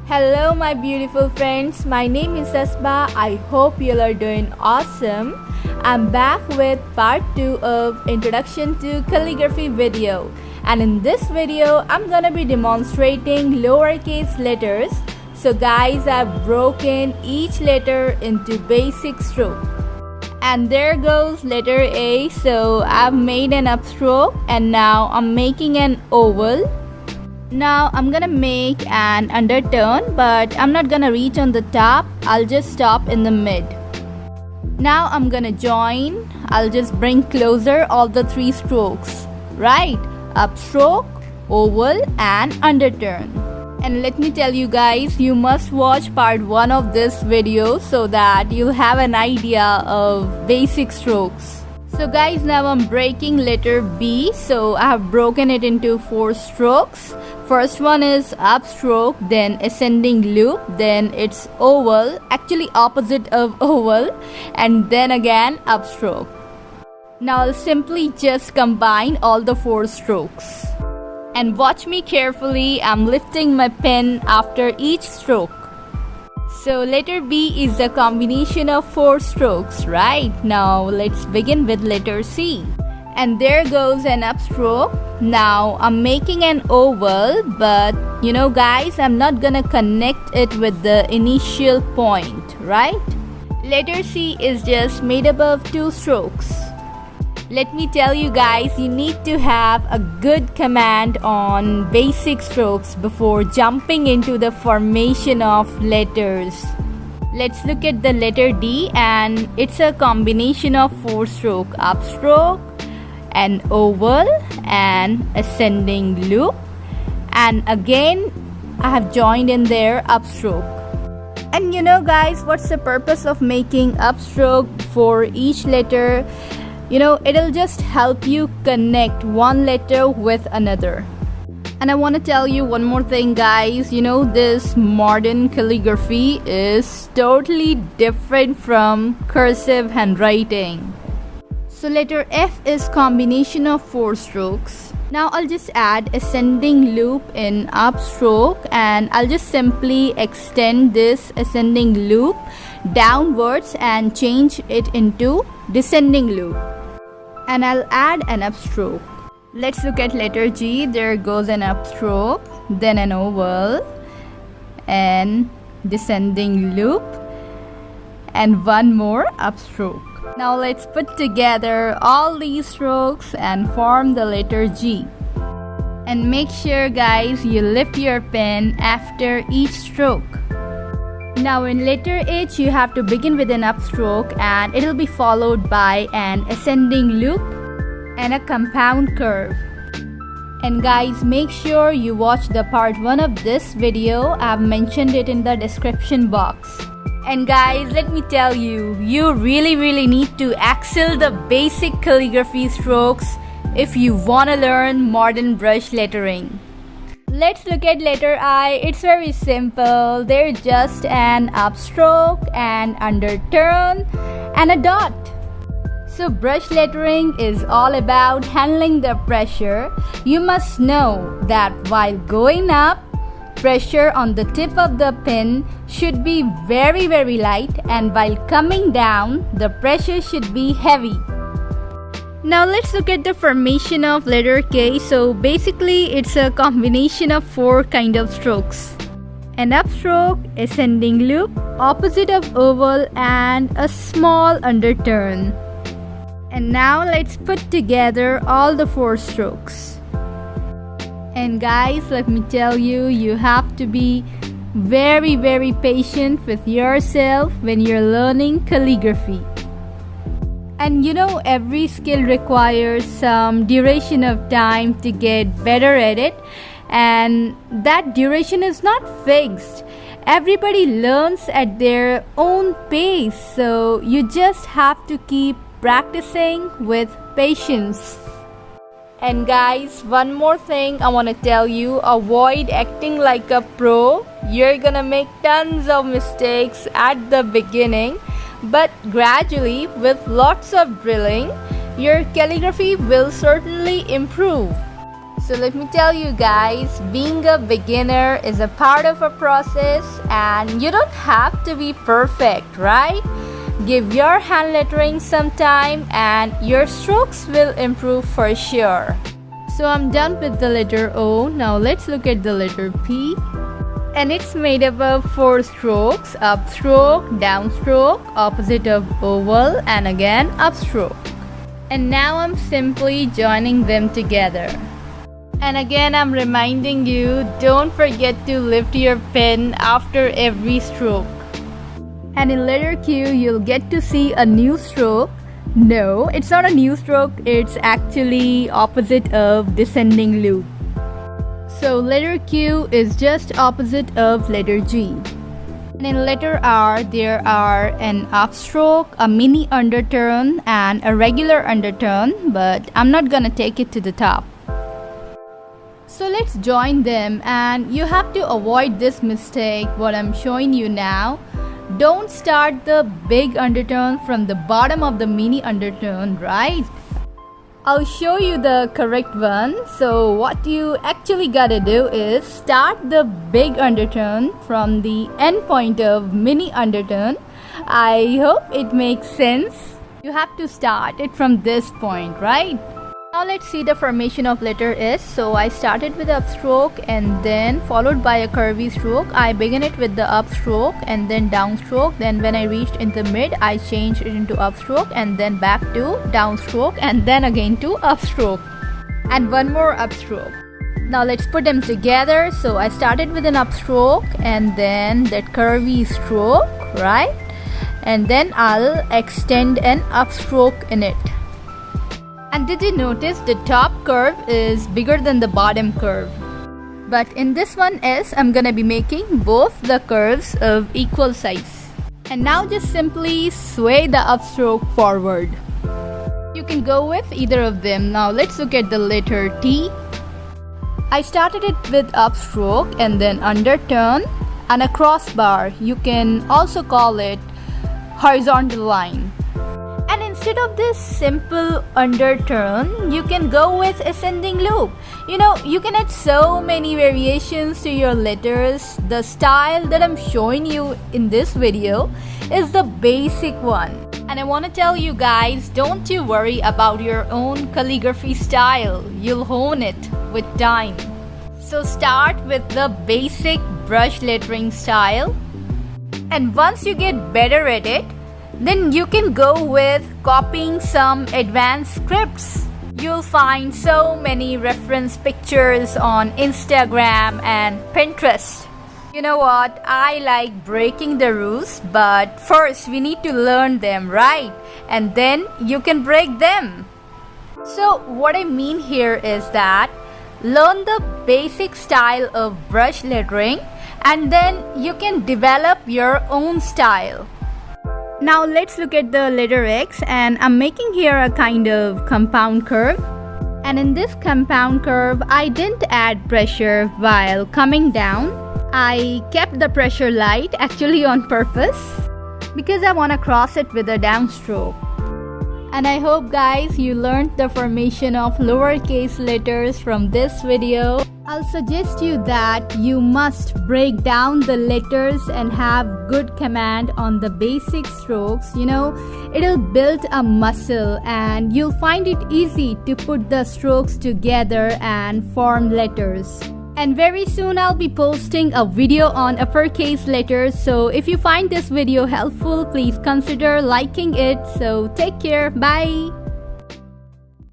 Hello my beautiful friends, my name is Asba. I hope you are doing awesome. I'm back with part 2 of Introduction to Calligraphy video, and in this video I'm gonna be demonstrating lowercase letters. So guys, I've broken each letter into basic stroke. And there goes letter A. So I've made an upstroke and now I'm making an oval. Now I'm gonna make an underturn, but I'm not gonna reach on the top. I'll just stop in the mid. Now I'm gonna join. I'll just bring closer all the 3 strokes. Right, upstroke, oval and underturn. And let me tell you guys, you must watch part 1 of this video so that you'll have an idea of basic strokes. So guys, now I'm breaking letter B. So I have broken it into 4 strokes. First one is upstroke, then ascending loop, then it's oval, actually opposite of oval, and then again upstroke. Now I'll simply just combine all the 4 strokes. And watch me carefully, I'm lifting my pen after each stroke. So letter B is a combination of 4 strokes, right? Now let's begin with letter C. And there goes an upstroke. Now I'm making an oval, but you know guys, I'm not gonna connect it with the initial point, right? Letter C is just made up of 2 strokes. Let me tell you guys, you need to have a good command on basic strokes before jumping into the formation of letters. Let's look at the letter D, and it's a combination of 4 stroke, upstroke, an oval and ascending loop, and again I have joined in there upstroke. And you know guys, what's the purpose of making upstroke for each letter? You know, it'll just help you connect one letter with another. And I want to tell you one more thing guys, you know, this modern calligraphy is totally different from cursive handwriting. So letter F is combination of 4 strokes. Now I'll just add ascending loop in upstroke, and I'll just simply extend this ascending loop downwards and change it into descending loop. And I'll add an upstroke. Let's look at letter G. There goes an upstroke, then an oval, and descending loop, and one more upstroke. Now let's put together all these strokes and form the letter G. And make sure guys, you lift your pen after each stroke. Now in letter H, you have to begin with an upstroke, and it'll be followed by an ascending loop and a compound curve. And guys, make sure you watch the part 1 of this video. I've mentioned it in the description box. And guys, let me tell you, you really need to excel the basic calligraphy strokes if you want to learn modern brush lettering. Let's look at letter I. It's very simple. There's just an upstroke, an underturn, and a dot. So brush lettering is all about handling the pressure. You must know that while going up, pressure on the tip of the pen should be very light, and while coming down, the pressure should be heavy. Now let's look at the formation of letter K. So basically it's a combination of 4 kind of strokes. An upstroke, ascending loop, opposite of oval, and a small underturn. And now let's put together all the 4 strokes. And guys, let me tell you, you have to be very patient with yourself when you're learning calligraphy. And you know, every skill requires some duration of time to get better at it, and that duration is not fixed. Everybody learns at their own pace, so you just have to keep practicing with patience. And guys, one more thing I want to tell you, avoid acting like a pro. You're gonna make tons of mistakes at the beginning, but gradually, with lots of drilling, your calligraphy will certainly improve. So let me tell you guys, being a beginner is a part of a process and you don't have to be perfect, right? Give your hand lettering some time and your strokes will improve for sure. So I'm done with the letter O. Now let's look at the letter P. And it's made up of 4 strokes: upstroke, downstroke, opposite of oval, and again upstroke. And now I'm simply joining them together. And again I'm reminding you, don't forget to lift your pen after every stroke. And in letter Q, you'll get to see a new stroke. No, it's not a new stroke, it's actually opposite of descending loop. So letter Q is just opposite of letter G. And in letter R, there are an upstroke, a mini underturn, and a regular underturn, but I'm not gonna take it to the top. So let's join them, and you have to avoid this mistake, what I'm showing you now. Don't start the big underturn from the bottom of the mini underturn, right? I'll show you the correct one. So what you actually gotta do is start the big underturn from the end point of mini underturn. I hope it makes sense. You have to start it from this point, right? Now let's see the formation of letter S. So I started with the upstroke and then followed by a curvy stroke. I began it with the upstroke and then downstroke. Then when I reached in the mid, I changed it into upstroke and then back to downstroke and then again to upstroke. And one more upstroke. Now let's put them together. So I started with an upstroke and then that curvy stroke, right? And then I'll extend an upstroke in it. And did you notice the top curve is bigger than the bottom curve? But in this one S, I'm gonna be making both the curves of equal size. And now just simply sway the upstroke forward. You can go with either of them. Now let's look at the letter T. I started it with upstroke and then underturn and a crossbar. You can also call it horizontal line. And instead of this simple underturn, you can go with ascending loop. You know, you can add so many variations to your letters. The style that I'm showing you in this video is the basic one. And I want to tell you guys, don't you worry about your own calligraphy style. You'll hone it with time. So start with the basic brush lettering style. And once you get better at it, then you can go with copying some advanced scripts. You'll find so many reference pictures on Instagram and Pinterest. You know what? I like breaking the rules, but first we need to learn them, right? And then you can break them. So what I mean here is that learn the basic style of brush lettering and then you can develop your own style. Now let's look at the letter X, and I'm making here a kind of compound curve. And in this compound curve, I didn't add pressure while coming down. I kept the pressure light, actually on purpose, because I want to cross it with a downstroke. And I hope guys you learned the formation of lowercase letters from this video. I'll suggest you that you must break down the letters and have good command on the basic strokes. You know, it'll build a muscle and you'll find it easy to put the strokes together and form letters. And very soon I'll be posting a video on uppercase letters. So if you find this video helpful, please consider liking it. So take care. Bye.